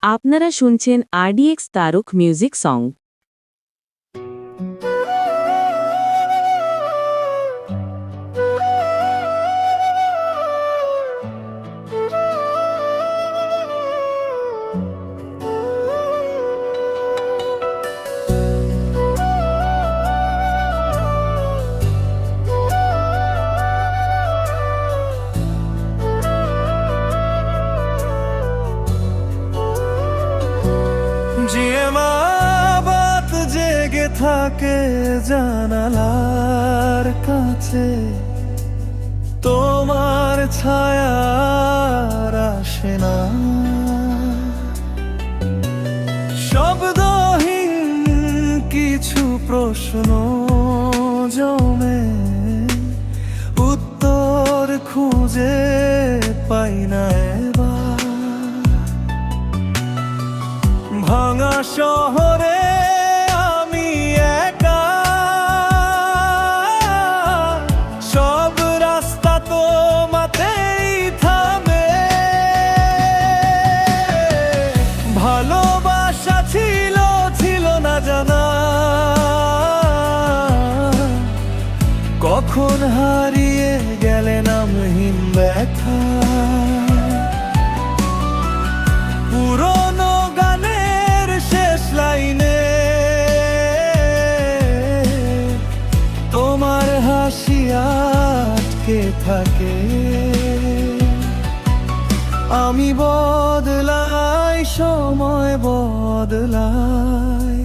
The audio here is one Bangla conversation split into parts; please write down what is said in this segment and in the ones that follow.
আপনারা শুনছেন RDX তারক মিউজিক সং। জিয়ামাবাত জেগে থাকে জানালার কাছে, তোমার ছায়া আসে না। শব্দহীন কিছু প্রশ্ন জমে, উত্তর খুঁজে পাই না এবার। ভাঙা শহরে আমি একা, সব রাস্তা তোমাতেই থামে। ভালোবাসা ছিল না জানা, কখন হারিয়ে গেলে নামহীন ব্যথা। পুরনো গানের শেষ লাইনে তোমার হাসি আটকে থাকে। আমি বদলাই, সময় বদলাই,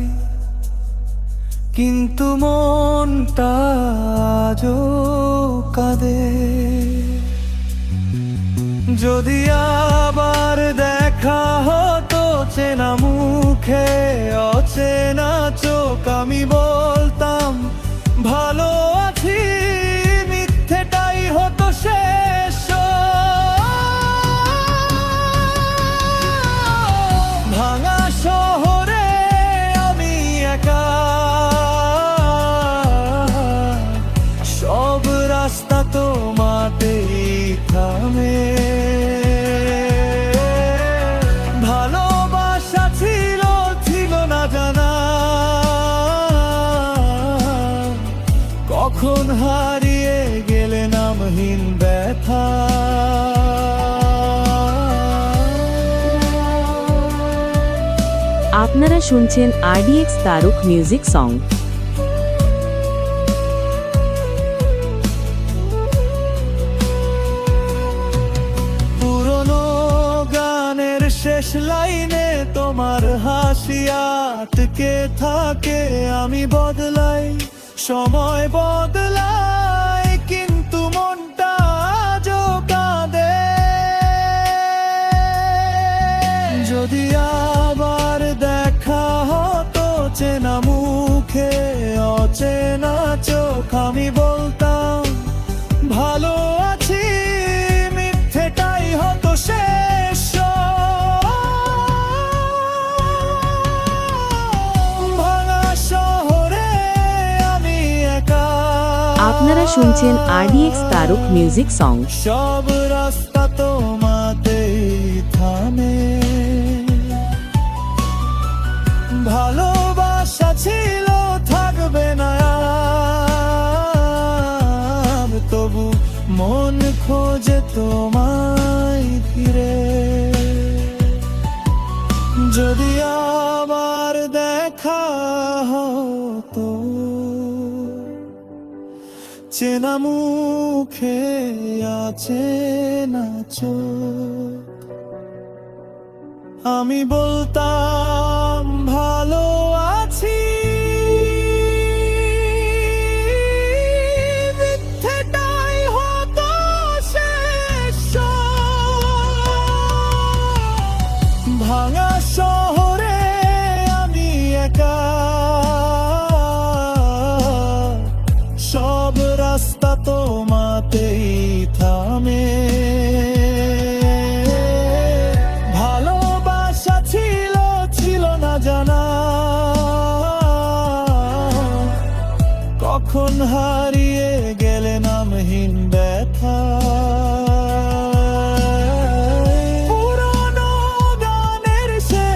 কিন্তু মনটা আজও কাঁদে। যদি আবার দেখা হতো চেনা মুখে অচেনা চোখ, আমি বলতাম ভালো আছি, মিথ্যেটাই হতো শেষ। ভাঙা শহরে আমি একা, সব রাস্তা তোমাতেই থামে। ভালোবাসা ছিল না জানা, কখন হারিয়ে গেলে নামহীন ব্যথা। আপনারা শুনছেন RDX তারক মিউজিক সং। পুরনো গানের শেষ লাইনে তোমার হাসি আটকে থাকে। আমি বদলাই, সময় বদলাই, কিন্তু মনটা আজও কাঁদে। যদি আবার দেখা হতো চেনা মুখে অচেনা চোখ, আমি বলতাম ভালো আছি, মিথ্যেটাই হতো শেষ। ভাঙা শহরে আমি একা, আপনারা শুনছেন RDX তারক মিউজিক সং। সব রাস্তা তোমাতেই থামে। ভালোবাসা ছিল, থাকবে না আর, তবু মন খোঁজে তোমায় ফিরে। যদি আবার দেখা হতো চেনা মুখে অচেনা চোখ, আমি বলতাম ভালো আছি, মিথ্যেটাই হতো শেষ। ভাঙা শহরে আমি একা, সব রাস্তা তোমাতেই থামে। ভালোবাসা ছিল না জানা, কখন হারিয়ে গেলে নামহীন ব্যথা। পুরনো গানের শেষ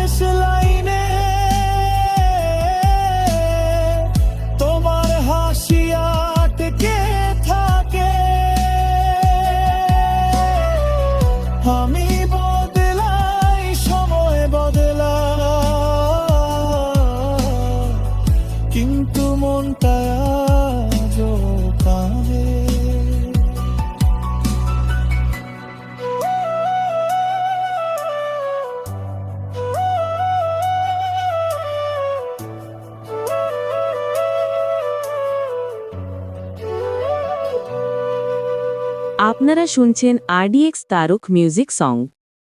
আপনারা শুনছেন RDX তারক মিউজিক সং।